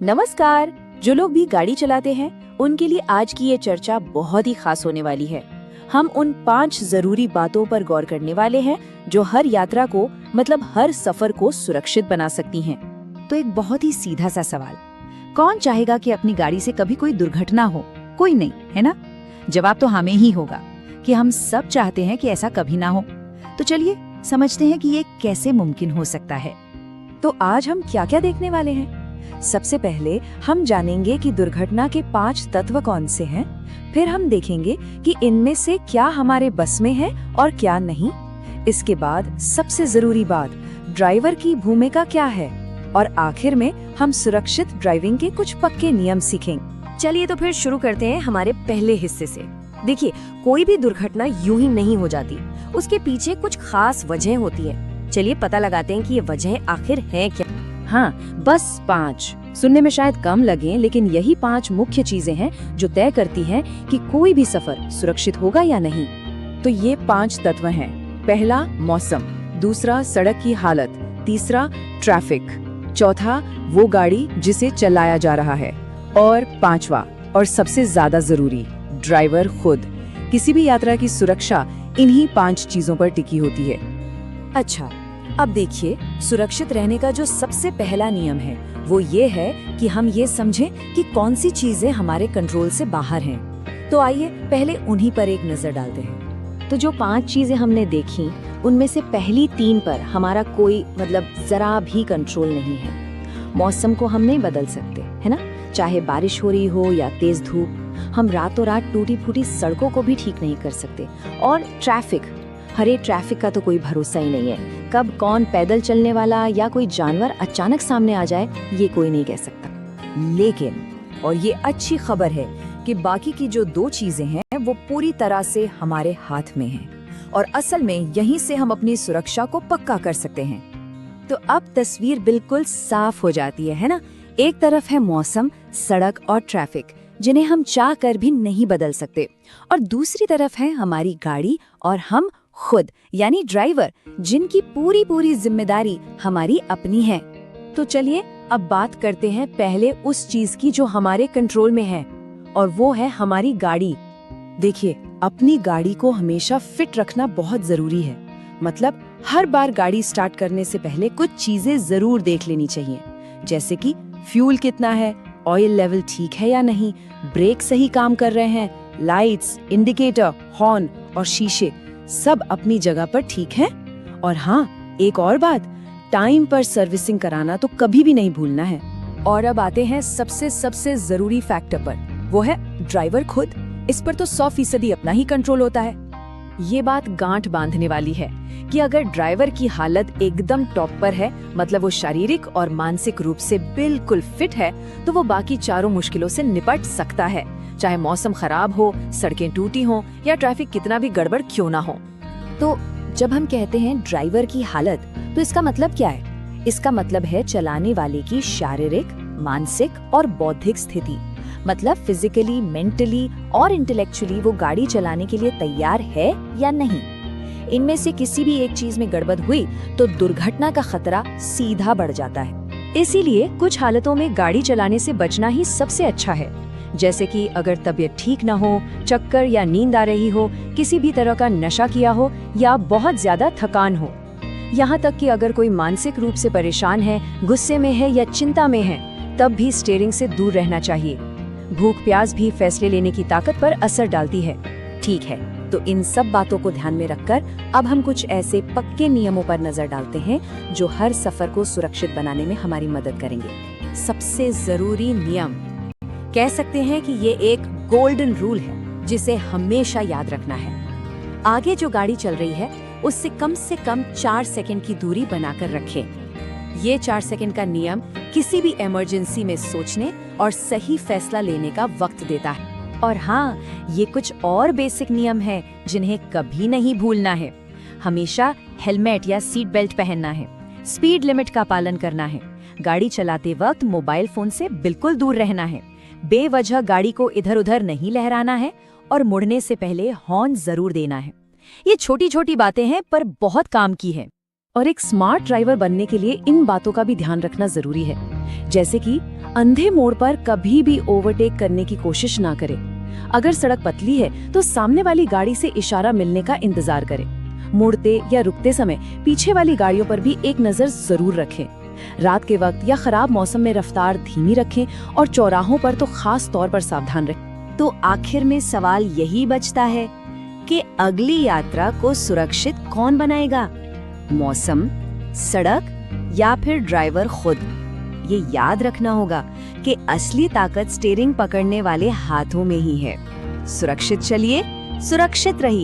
नमस्कार। जो लोग भी गाड़ी चलाते हैं उनके लिए आज की ये चर्चा बहुत ही खास होने वाली है। हम उन 5 जरूरी बातों पर गौर करने वाले हैं जो हर यात्रा को मतलब हर सफर को सुरक्षित बना सकती हैं। तो एक बहुत ही सीधा सा सवाल, कौन चाहेगा कि अपनी गाड़ी से कभी कोई दुर्घटना हो? कोई नहीं, है ना? जवाब तो हमें ही होगा कि हम सब चाहते हैं कि ऐसा कभी ना हो। तो चलिए समझते हैं कि ये कैसे मुमकिन हो सकता है। तो आज हम क्या क्या देखने वाले हैं? सबसे पहले हम जानेंगे कि दुर्घटना के 5 तत्व कौन से हैं। फिर हम देखेंगे कि इनमें से क्या हमारे बस में है और क्या नहीं। इसके बाद सबसे जरूरी बात, ड्राइवर की भूमिका क्या है। और आखिर में हम सुरक्षित ड्राइविंग के कुछ पक्के नियम सीखेंगे। चलिए तो फिर शुरू करते हैं हमारे पहले हिस्से से। देखिए, कोई भी दुर्घटना यूं ही नहीं हो जाती, उसके पीछे कुछ खास वजह होती है। चलिए पता लगाते हैं कि ये वजह आखिर है क्या। हाँ, बस 5 सुनने में शायद कम लगें, लेकिन यही 5 मुख्य चीजें हैं जो तय करती हैं कि कोई भी सफर सुरक्षित होगा या नहीं। तो ये 5 तत्व हैं। पहला, मौसम। दूसरा, सड़क की हालत। तीसरा, ट्रैफिक। चौथा, वो गाड़ी जिसे चलाया जा रहा है। और 5वां और सबसे ज्यादा जरूरी, ड्राइवर खुद। किसी भी यात्रा की सुरक्षा इन्हीं 5 चीजों पर टिकी होती है। अच्छा, अब देखिए, सुरक्षित रहने का जो सबसे पहला नियम है वो ये है कि हम ये समझें कि कौन सी चीजें हमारे कंट्रोल से बाहर हैं। तो आइए पहले उन्हीं पर एक नजर डालते हैं। तो जो 5 चीजें हमने देखी, उनमें से पहली 3 पर हमारा कोई जरा भी कंट्रोल नहीं है। मौसम को हम नहीं बदल सकते, है ना? चाहे बारिश हो रही हो या तेज धूप, हम रातों रात टूटी फूटी सड़कों को भी ठीक नहीं कर सकते। और ट्रैफिक, हरे ट्रैफिक का तो कोई भरोसा ही नहीं है। कब कौन पैदल चलने वाला या कोई जानवर अचानक सामने आ जाए, ये कोई नहीं कह सकता। लेकिन, और ये अच्छी खबर है कि बाकी की जो 2 चीजें हैं वो पूरी तरह से हमारे हाथ में हैं। और असल में यहीं से हम अपनी सुरक्षा को पक्का कर सकते हैं। तो अब तस्वीर बिल्कुल साफ हो जाती है ना? एक तरफ है मौसम, सड़क और ट्रैफिक, जिन्हें हम चाह कर भी नहीं बदल सकते। और दूसरी तरफ है हमारी गाड़ी और हम खुद, यानी ड्राइवर, जिनकी पूरी जिम्मेदारी हमारी अपनी है। तो चलिए अब बात करते हैं पहले उस चीज की जो हमारे कंट्रोल में है, और वो है हमारी गाड़ी। देखिए, अपनी गाड़ी को हमेशा फिट रखना बहुत जरूरी है। मतलब हर बार गाड़ी स्टार्ट करने से पहले कुछ चीजें जरूर देख लेनी चाहिए, जैसे कि फ्यूल कितना है, ऑयल लेवल ठीक है या नहीं, ब्रेक सही काम कर रहे हैं, लाइट्स, इंडिकेटर, हॉर्न और शीशे सब अपनी जगह पर ठीक हैं। और हाँ, एक और बात, टाइम पर सर्विसिंग कराना तो कभी भी नहीं भूलना है। और अब आते हैं सबसे जरूरी फैक्टर पर, वो है ड्राइवर खुद। इस पर तो 100% अपना ही कंट्रोल होता है। ये बात गांठ बांधने वाली है कि अगर ड्राइवर की हालत एकदम टॉप पर है, मतलब वो शारीरिक और मानसिक रूप से बिल्कुल फिट है, तो वो बाकी चारों मुश्किलों से निपट सकता है, चाहे मौसम खराब हो, सड़कें टूटी हो या ट्रैफिक कितना भी गड़बड़ क्यों ना हो। तो जब हम कहते हैं ड्राइवर की हालत, तो इसका मतलब क्या है? इसका मतलब है चलाने वाले की शारीरिक, मानसिक और बौद्धिक स्थिति। मतलब फिजिकली, मेंटली और इंटेलेक्चुअली वो गाड़ी चलाने के लिए तैयार है या नहीं। इनमें से किसी भी एक चीज में गड़बड़ हुई तो दुर्घटना का खतरा सीधा बढ़ जाता है। इसीलिए कुछ हालतों में गाड़ी चलाने से बचना ही सबसे अच्छा है। जैसे कि अगर तबीयत ठीक न हो, चक्कर या नींद आ रही हो, किसी भी तरह का नशा किया हो या बहुत ज्यादा थकान हो। यहाँ तक कि अगर कोई मानसिक रूप से परेशान है, गुस्से में है या चिंता में है, तब भी स्टीयरिंग से दूर रहना चाहिए। भूख प्यास भी फैसले लेने की ताकत पर असर डालती है। ठीक है, तो इन सब बातों को ध्यान में रखकर अब हम कुछ ऐसे पक्के नियमों पर नजर डालते हैं जो हर सफर को सुरक्षित बनाने में हमारी मदद करेंगे। सबसे जरूरी नियम, कह सकते हैं कि ये एक गोल्डन रूल है जिसे हमेशा याद रखना है। आगे जो गाड़ी चल रही है उससे कम 4 सेकंड की दूरी बनाकर रखें। ये 4 सेकंड का नियम किसी भी इमरजेंसी में सोचने और सही फैसला लेने का वक्त देता है। और हाँ, ये कुछ और बेसिक नियम हैं जिन्हें कभी नहीं भूलना है। हमेशा हेलमेट या सीट बेल्ट पहनना है, स्पीड लिमिट का पालन करना है, गाड़ी चलाते वक्त मोबाइल फोन से बिल्कुल दूर रहना है, बेवजह गाड़ी को इधर उधर नहीं लहराना है और मुड़ने से पहले हॉर्न जरूर देना है। ये छोटी छोटी बातें हैं पर बहुत काम की है। और एक स्मार्ट ड्राइवर बनने के लिए इन बातों का भी ध्यान रखना जरूरी है। जैसे कि अंधे मोड़ पर कभी भी ओवरटेक करने की कोशिश ना करें। अगर सड़क पतली है तो सामने वाली गाड़ी से इशारा मिलने का इंतजार करें। मुड़ते या रुकते समय पीछे वाली गाड़ियों पर भी एक नजर जरूर रखें। रात के वक्त या खराब मौसम में रफ्तार धीमी रखें और चौराहों पर तो खास तौर पर सावधान रहें। तो आखिर में सवाल यही बचता है कि अगली यात्रा को सुरक्षित कौन बनाएगा? मौसम, सड़क या फिर ड्राइवर खुद? ये याद रखना होगा कि असली ताकत स्टीयरिंग पकड़ने वाले हाथों में ही है। सुरक्षित चलिए, सुरक्षित रहिए।